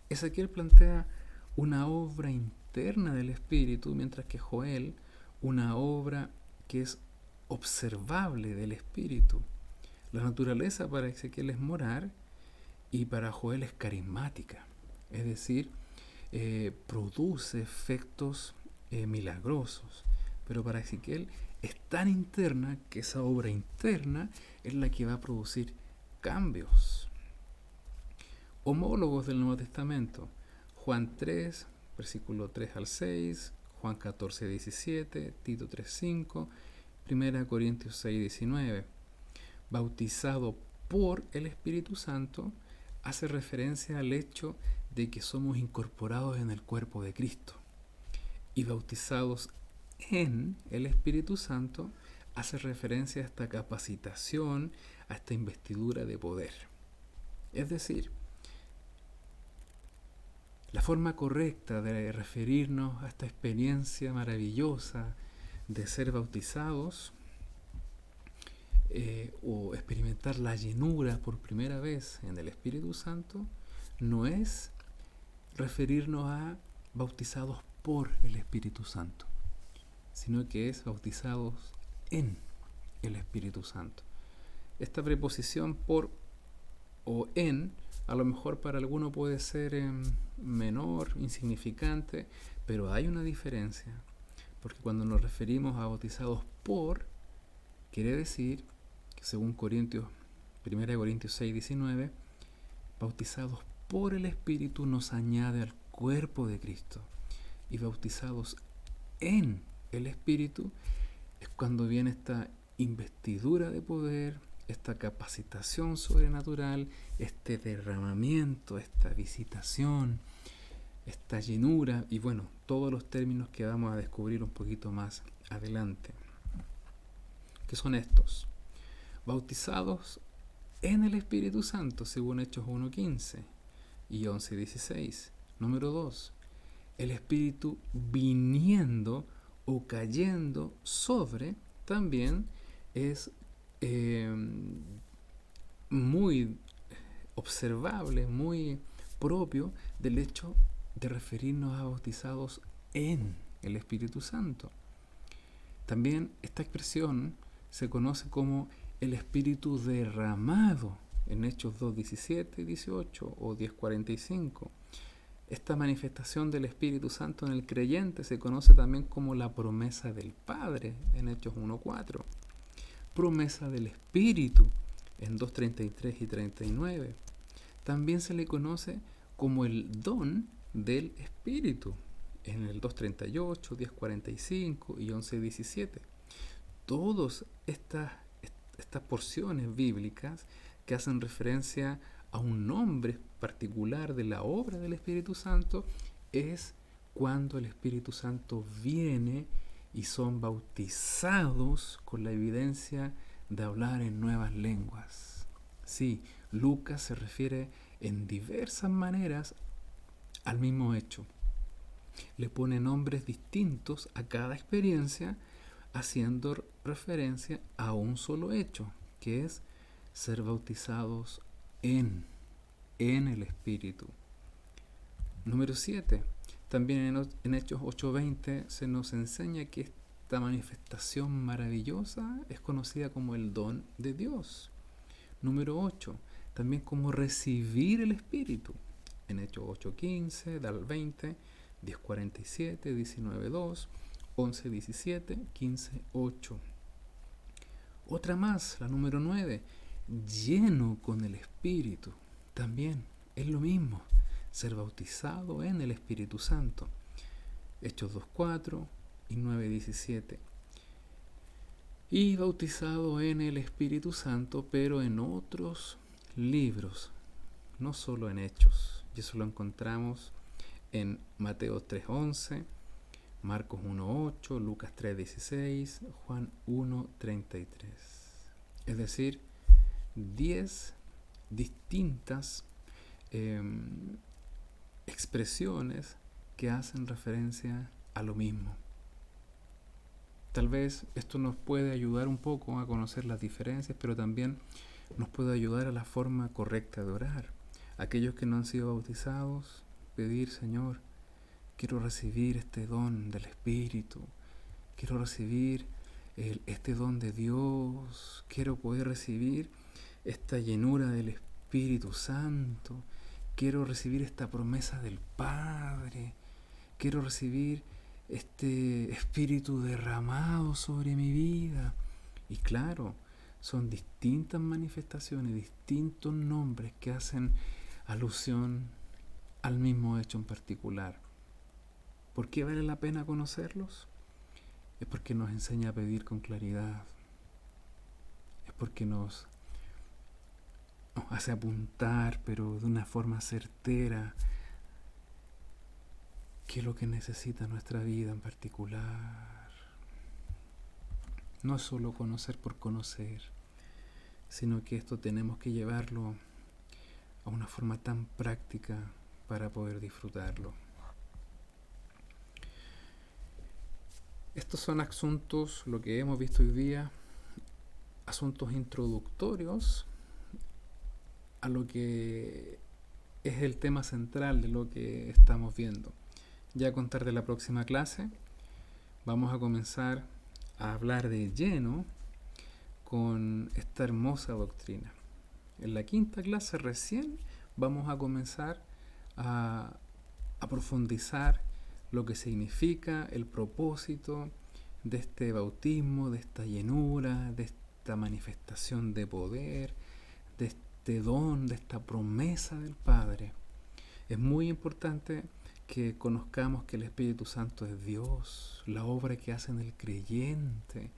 Ezequiel plantea una obra interna del Espíritu, mientras que Joel una obra que es observable del Espíritu. La naturaleza para Ezequiel es moral y para Joel es carismática, es decir, produce efectos milagrosos, pero para Ezequiel es tan interna que esa obra interna es la que va a producir cambios. Homólogos del Nuevo Testamento: Juan 3, versículo 3 al 6, Juan 14, 17, Tito 3, 5, 1 Corintios 6, 19. Bautizado por el Espíritu Santo hace referencia al hecho de que somos incorporados en el cuerpo de Cristo. Y bautizados en el Espíritu Santo hace referencia a esta capacitación, a esta investidura de poder. Es decir, la forma correcta de referirnos a esta experiencia maravillosa de ser bautizados o experimentar la llenura por primera vez en el Espíritu Santo no es referirnos a bautizados por el Espíritu Santo, sino que es bautizados en el Espíritu Santo. Esta preposición por o en, a lo mejor para alguno puede ser menor, insignificante, pero hay una diferencia, porque cuando nos referimos a bautizados por, quiere decir que según 1 Corintios 6, 19, bautizados por el Espíritu nos añade al cuerpo de Cristo. Y bautizados en el Espíritu es cuando viene esta investidura de poder, esta capacitación sobrenatural, este derramamiento, esta visitación, esta llenura y bueno, todos los términos que vamos a descubrir un poquito más adelante. ¿Qué son estos? Bautizados en el Espíritu Santo, según Hechos 1:15 y 11:16. Número 2. El Espíritu viniendo o cayendo sobre también es muy observable, muy propio del hecho de referirnos a bautizados en el Espíritu Santo. También esta expresión se conoce como el Espíritu derramado en Hechos 2:17 y 18 o 10:45. Esta manifestación del Espíritu Santo en el creyente se conoce también como la promesa del Padre en Hechos 1:4. Promesa del Espíritu en 2:33 y 39. También se le conoce como el don del Espíritu en el 2:38, 10:45 y 11:17. Todas estas porciones bíblicas que hacen referencia a un nombre particular de la obra del Espíritu Santo es cuando el Espíritu Santo viene y son bautizados con la evidencia de hablar en nuevas lenguas. Sí, Lucas se refiere en diversas maneras al mismo hecho. Le pone nombres distintos a cada experiencia, haciendo referencia a un solo hecho, que es ser bautizados en el Espíritu. Número 7. También en Hechos 8:20 se nos enseña que esta manifestación maravillosa es conocida como el don de Dios. Número 8. También como recibir el Espíritu. En Hechos 8:15, al 20, 10:47, 19:2, 11:17, 15:8. Otra más, la número 9. Lleno con el Espíritu. También es lo mismo, ser bautizado en el Espíritu Santo. Hechos 2:4 y 9:17. Y bautizado en el Espíritu Santo, pero en otros libros, no solo en Hechos. Y eso lo encontramos en Mateo 3:11, Marcos 1:8, Lucas 3:16, Juan 1:33. Es decir, 10 distintas expresiones que hacen referencia a lo mismo. Tal vez esto nos puede ayudar un poco a conocer las diferencias, pero también nos puede ayudar a la forma correcta de orar. Aquellos que no han sido bautizados, pedir: Señor, quiero recibir este don del Espíritu, quiero recibir este don de Dios, quiero poder recibir esta llenura del Espíritu Santo, quiero recibir esta promesa del Padre, quiero recibir este Espíritu derramado sobre mi vida. Y claro, son distintas manifestaciones, distintos nombres que hacen alusión al mismo hecho en particular. ¿Por qué vale la pena conocerlos? Es porque nos enseña a pedir con claridad. Es porque nos hace apuntar, pero de una forma certera, qué es lo que necesita nuestra vida en particular. No es solo conocer por conocer, sino que esto tenemos que llevarlo a una forma tan práctica para poder disfrutarlo. Estos son asuntos, lo que hemos visto hoy día, asuntos introductorios a lo que es el tema central de lo que estamos viendo. Ya a contar de la próxima clase, vamos a comenzar a hablar de lleno con esta hermosa doctrina. En la quinta clase recién vamos a comenzar a profundizar lo que significa el propósito de este bautismo, de esta llenura, de esta manifestación de poder, de este don, de esta promesa del Padre. Es muy importante que conozcamos que el Espíritu Santo es Dios, la obra que hace en el creyente,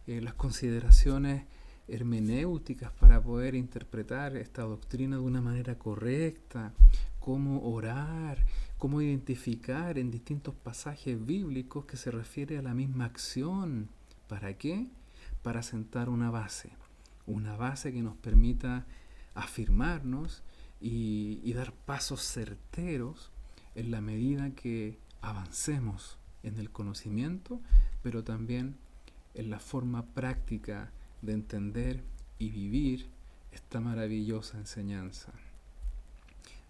las consideraciones hermenéuticas para poder interpretar esta doctrina de una manera correcta, cómo orar, cómo identificar en distintos pasajes bíblicos que se refiere a la misma acción. ¿Para qué? Para sentar una base que nos permita afirmarnos y dar pasos certeros en la medida que avancemos en el conocimiento, pero también en la forma práctica de entender y vivir esta maravillosa enseñanza.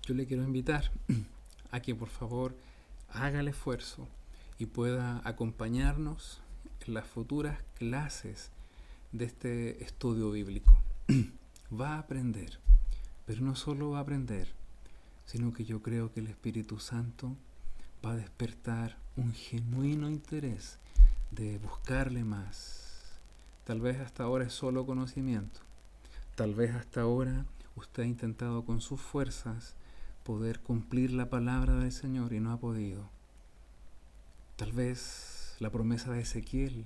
Yo le quiero invitar a que por favor haga el esfuerzo y pueda acompañarnos en las futuras clases de este estudio bíblico. Va a aprender, pero no solo va a aprender, sino que yo creo que el Espíritu Santo va a despertar un genuino interés de buscarle más. Tal vez hasta ahora es solo conocimiento. Tal vez hasta ahora usted ha intentado con sus fuerzas poder cumplir la palabra del Señor y no ha podido. Tal vez la promesa de Ezequiel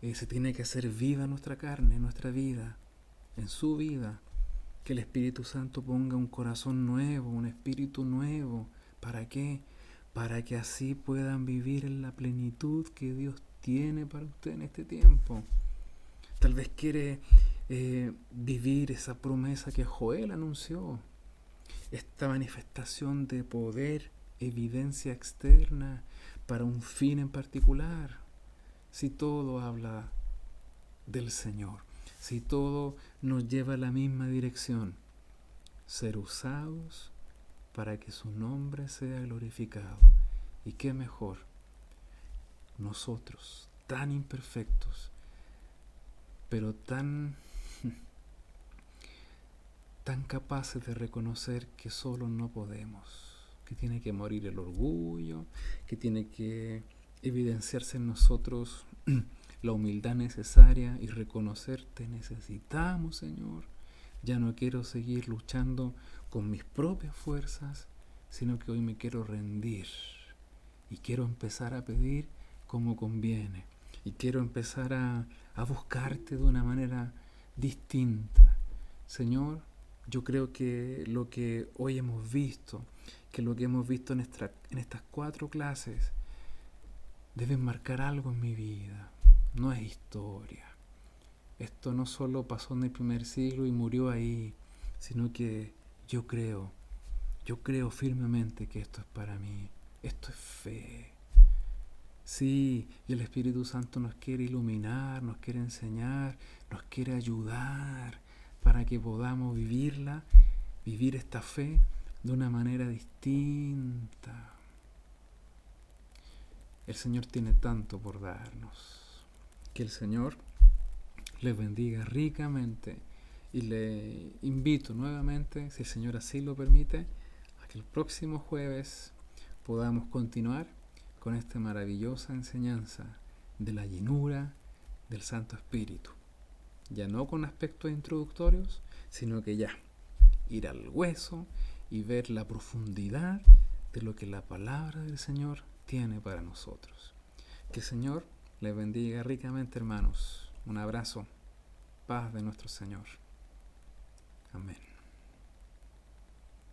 se tiene que hacer viva en nuestra carne, en nuestra vida, en su vida. Que el Espíritu Santo ponga un corazón nuevo, un espíritu nuevo. ¿Para qué? Para que así puedan vivir en la plenitud que Dios tiene para usted en este tiempo. Tal vez quiere vivir esa promesa que Joel anunció. Esta manifestación de poder, evidencia externa para un fin en particular. Si todo habla del Señor, si todo nos lleva a la misma dirección, ser usados para que su nombre sea glorificado. Y qué mejor, nosotros, tan imperfectos, pero tan capaces de reconocer que solo no podemos, que tiene que morir el orgullo, que tiene que evidenciarse en nosotros la humildad necesaria y reconocer: te necesitamos, Señor. Ya no quiero seguir luchando con mis propias fuerzas, sino que hoy me quiero rendir y quiero empezar a pedir como conviene y quiero empezar a buscarte de una manera distinta. Señor, yo creo que lo que hoy hemos visto, que lo que hemos visto en estas 4 clases, debe marcar algo en mi vida. No es historia. Esto no solo pasó en el primer siglo y murió ahí, sino que yo creo firmemente que esto es para mí. Esto es fe. Sí, y el Espíritu Santo nos quiere iluminar, nos quiere enseñar, nos quiere ayudar para que podamos vivir esta fe de una manera distinta. El Señor tiene tanto por darnos. Que el Señor les bendiga ricamente y le invito nuevamente, si el Señor así lo permite, a que el próximo jueves podamos continuar con esta maravillosa enseñanza de la llenura del Santo Espíritu. Ya no con aspectos introductorios, sino que ya ir al hueso y ver la profundidad de lo que la palabra del Señor tiene para nosotros. Que el Señor les bendiga ricamente, hermanos. Un abrazo, paz de nuestro Señor. Amén.